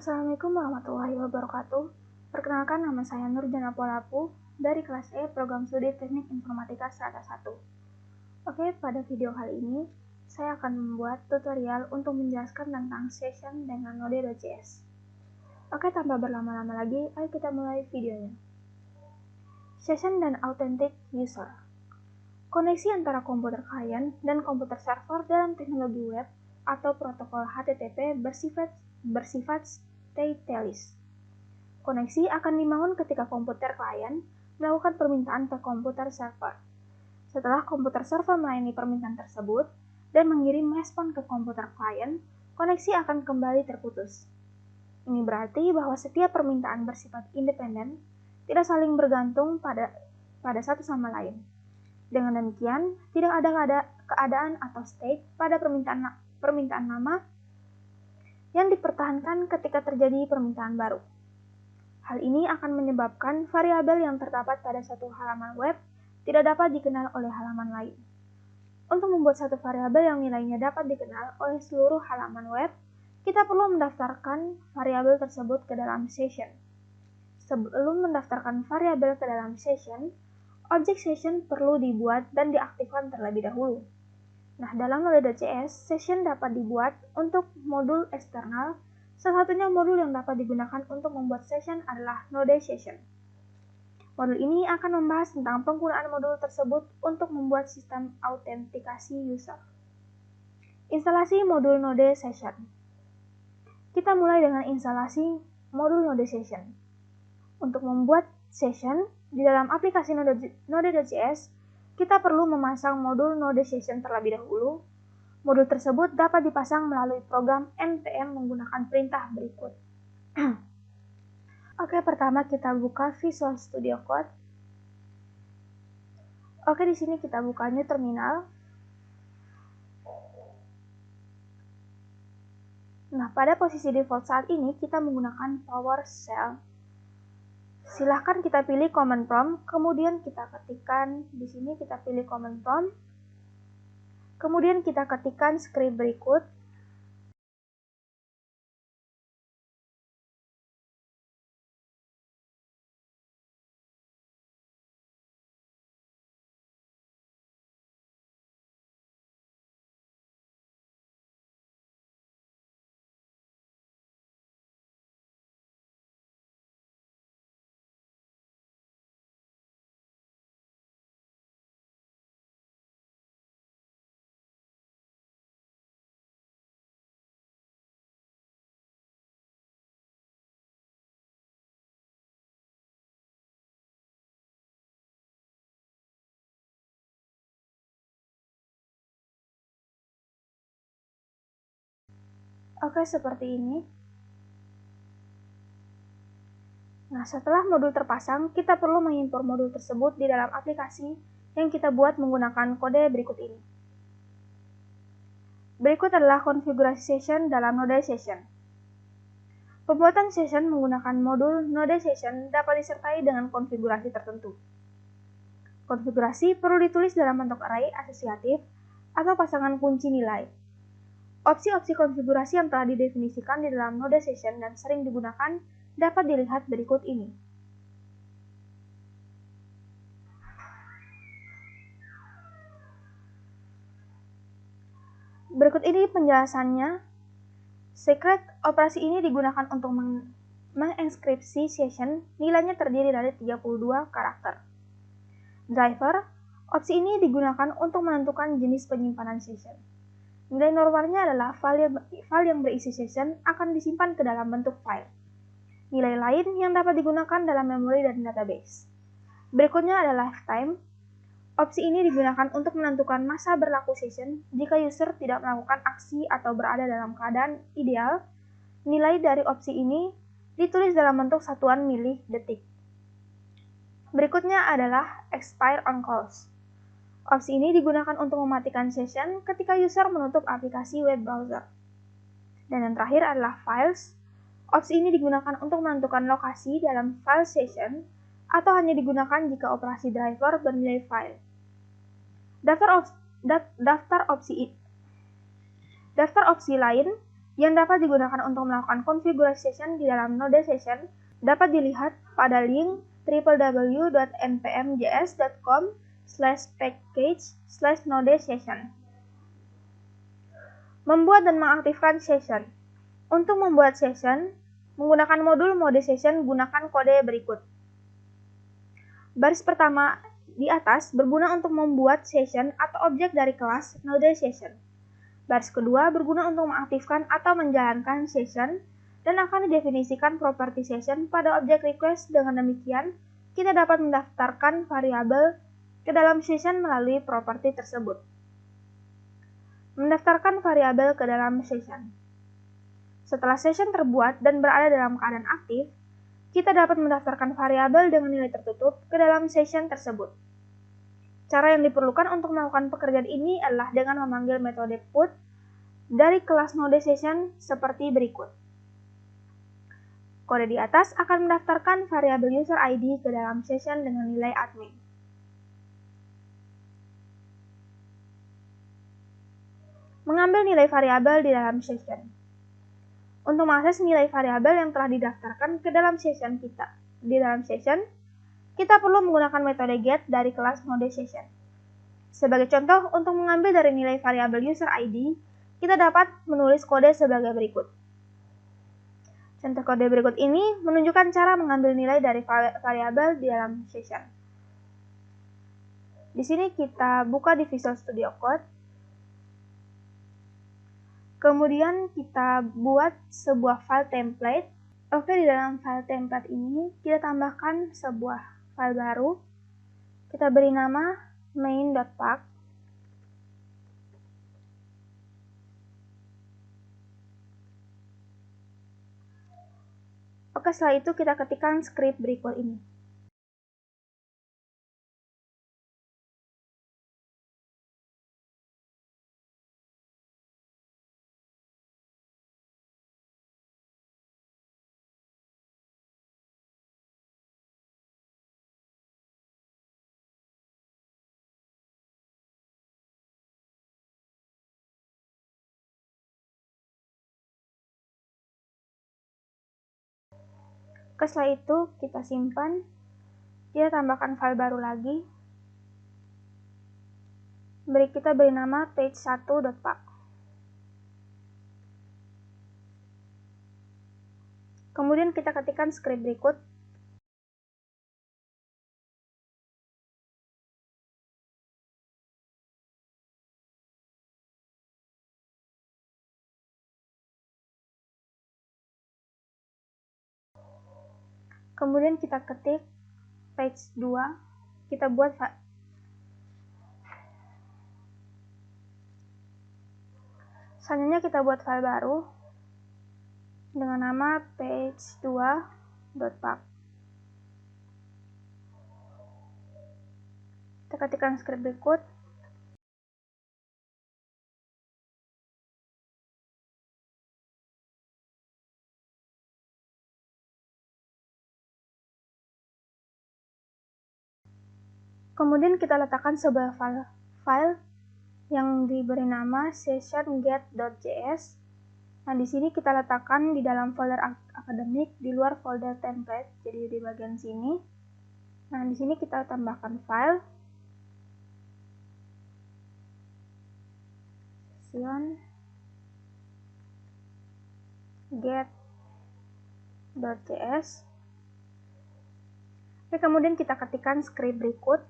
Assalamualaikum warahmatullahi wabarakatuh. Perkenalkan, nama saya Nurjana Polapu dari kelas E Program Studi Teknik Informatika Strata 1. Oke, pada video kali ini saya akan membuat tutorial untuk menjelaskan tentang session dengan Node.js. Oke, tanpa berlama-lama lagi, ayo kita mulai videonya. Session dan Authentic User. Koneksi antara komputer klien dan komputer server dalam teknologi web atau protokol HTTP bersifat stateless. Koneksi akan dibangun ketika komputer klien melakukan permintaan ke komputer server. Setelah komputer server melayani permintaan tersebut dan mengirim respon ke komputer klien, koneksi akan kembali terputus. Ini berarti bahwa setiap permintaan bersifat independen, tidak saling bergantung pada satu sama lain. Dengan demikian, tidak ada keadaan atau state pada permintaan lama yang dipertahankan ketika terjadi permintaan baru. Hal ini akan menyebabkan variabel yang terdapat pada satu halaman web tidak dapat dikenal oleh halaman lain. Untuk membuat satu variabel yang nilainya dapat dikenal oleh seluruh halaman web, kita perlu mendaftarkan variabel tersebut ke dalam session. Sebelum mendaftarkan variabel ke dalam session, objek session perlu dibuat dan diaktifkan terlebih dahulu. Nah, dalam Node.js, session dapat dibuat untuk modul eksternal. Salah satunya modul yang dapat digunakan untuk membuat session adalah Node Session. Modul ini akan membahas tentang penggunaan modul tersebut untuk membuat sistem autentikasi user. Instalasi modul Node Session. Kita mulai dengan instalasi modul Node Session. Untuk membuat session di dalam aplikasi Node.js, kita perlu memasang modul Node Session terlebih dahulu. Modul tersebut dapat dipasang melalui program npm menggunakan perintah berikut. Oke, pertama kita buka Visual Studio Code. Oke, di sini kita buka New Terminal. Nah, pada posisi default saat ini kita menggunakan PowerShell. Silahkan kita pilih command prompt, kemudian kita ketikkan di sini, kita pilih command prompt, kemudian kita ketikkan script berikut. Oke, seperti ini. Nah, setelah modul terpasang, kita perlu mengimpor modul tersebut di dalam aplikasi yang kita buat menggunakan kode berikut ini. Berikut adalah konfigurasi session dalam Node Session. Pembuatan session menggunakan modul Node Session dapat disertai dengan konfigurasi tertentu. Konfigurasi perlu ditulis dalam bentuk array asosiatif atau pasangan kunci nilai. Opsi-opsi konfigurasi yang telah didefinisikan di dalam Node Session dan sering digunakan dapat dilihat berikut ini. Berikut ini penjelasannya. Secret operasi ini digunakan untuk mengenkripsi session, nilainya terdiri dari 32 karakter. Driver, opsi ini digunakan untuk menentukan jenis penyimpanan session. Nilai normalnya adalah file yang berisi session akan disimpan ke dalam bentuk file. Nilai lain yang dapat digunakan dalam memori dan database. Berikutnya adalah lifetime. Opsi ini digunakan untuk menentukan masa berlaku session jika user tidak melakukan aksi atau berada dalam keadaan ideal. Nilai dari opsi ini ditulis dalam bentuk satuan milih detik. Berikutnya adalah expire on calls. Opsi ini digunakan untuk mematikan session ketika user menutup aplikasi web browser. Dan yang terakhir adalah files. Opsi ini digunakan untuk menentukan lokasi dalam file session atau hanya digunakan jika operasi driver bernilai file. Daftar opsi lain yang dapat digunakan untuk melakukan konfigurasi session di dalam Node Session dapat dilihat pada link www.npmjs.com/package/node-session. Membuat dan mengaktifkan session. Untuk membuat session, menggunakan modul mode session gunakan kode berikut. Baris pertama di atas berguna untuk membuat session atau objek dari kelas Node Session. Baris kedua berguna untuk mengaktifkan atau menjalankan session dan akan didefinisikan properti session pada objek request. Dengan demikian, kita dapat mendaftarkan variabel ke dalam session melalui properti tersebut. Mendaftarkan variabel ke dalam session. Setelah session terbuat dan berada dalam keadaan aktif, kita dapat mendaftarkan variabel dengan nilai tertutup ke dalam session tersebut. Cara yang diperlukan untuk melakukan pekerjaan ini adalah dengan memanggil metode put dari kelas Node Session seperti berikut. Kode di atas akan mendaftarkan variabel user ID ke dalam session dengan nilai admin. Mengambil nilai variabel di dalam session. Untuk mengakses nilai variabel yang telah didaftarkan ke dalam session kita perlu menggunakan metode get dari kelas Node Session. Sebagai contoh, untuk mengambil dari nilai variabel user ID, kita dapat menulis kode sebagai berikut. Contoh kode berikut ini menunjukkan cara mengambil nilai dari variabel di dalam session. Di sini kita buka di Visual Studio Code. Kemudian kita buat sebuah file template. Oke, di dalam file template ini kita tambahkan sebuah file baru. Kita beri nama main.pack. Oke, setelah itu kita ketikkan script berikut ini. Oke, setelah itu kita simpan. Kita tambahkan file baru lagi. Kita beri nama page1.pack. Kemudian kita ketikkan script berikut. Kemudian kita ketik page 2. Kita buat selanjutnya kita buat file baru dengan nama page2.pack. Kita ketikkan script berikut. Kemudian kita letakkan sebuah file yang diberi nama session-get.js. Nah, di sini kita letakkan di dalam folder akademik di luar folder template, jadi di bagian sini. Nah, di sini kita tambahkan file session-get.js. Oke, kemudian kita ketikkan script berikut.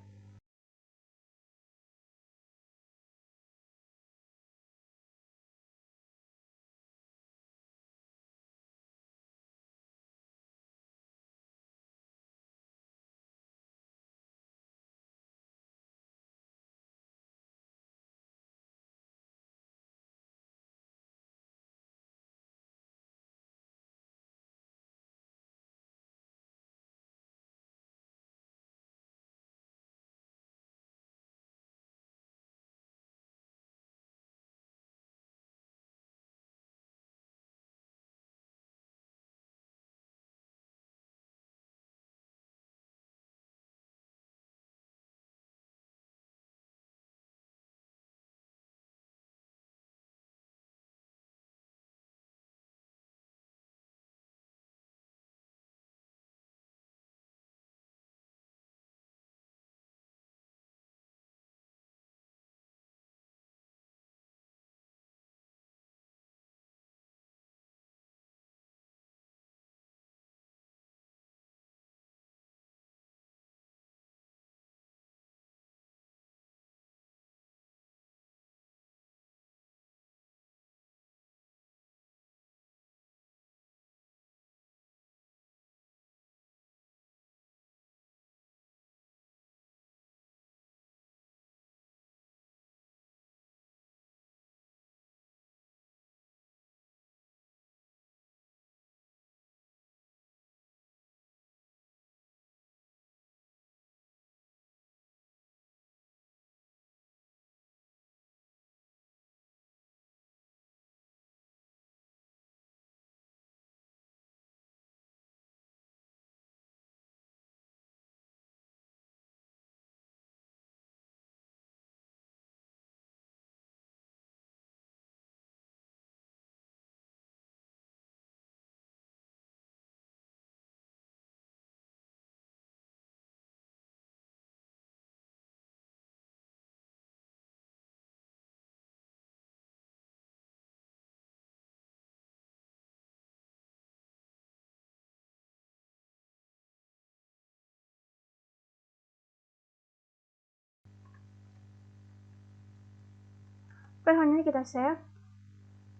Oke, selanjutnya kita save.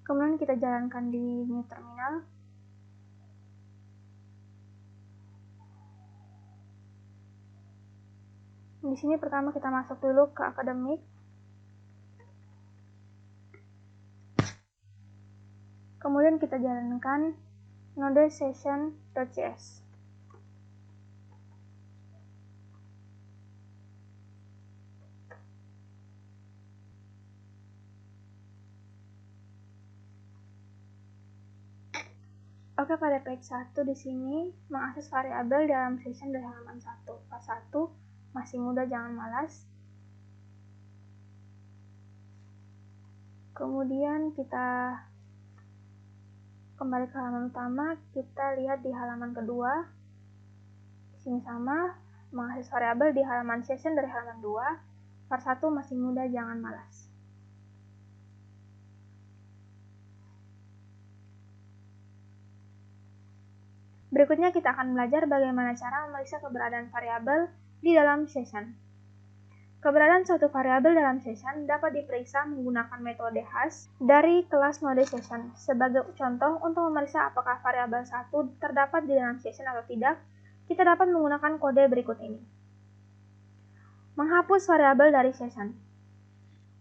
Kemudian kita jalankan di new terminal. Di sini pertama kita masuk dulu ke akademik. Kemudian kita jalankan node session.js. Oke, pada page 1 di sini mengakses variabel dalam session dari halaman 1. Pas 1, masih muda jangan malas. Kemudian kita kembali ke halaman utama, kita lihat di halaman kedua. Di sini sama, mengakses variabel di halaman session dari halaman 2. Part 1, masih muda jangan malas. Berikutnya kita akan belajar bagaimana cara memeriksa keberadaan variabel di dalam session. Keberadaan suatu variabel dalam session dapat diperiksa menggunakan metode khas dari kelas node session. Sebagai contoh, untuk memeriksa apakah variabel 1 terdapat di dalam session atau tidak, kita dapat menggunakan kode berikut ini. Menghapus variabel dari session.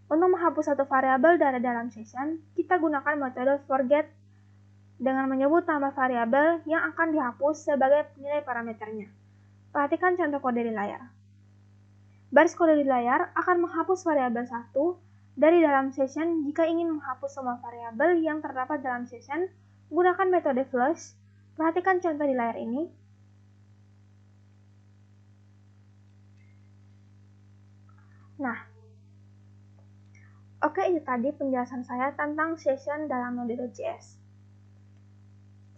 Untuk menghapus satu variabel dari dalam session, kita gunakan metode forget dengan menyebut nama variabel yang akan dihapus sebagai nilai parameternya. Perhatikan contoh kode di layar. Baris kode di layar akan menghapus variabel 1 dari dalam session jika ingin menghapus semua variabel yang terdapat dalam session, gunakan metode flush. Perhatikan contoh di layar ini. Nah, oke, itu tadi penjelasan saya tentang session dalam node.js.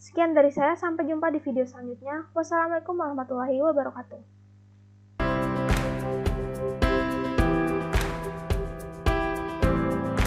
Sekian dari saya, sampai jumpa di video selanjutnya. Wassalamualaikum warahmatullahi wabarakatuh.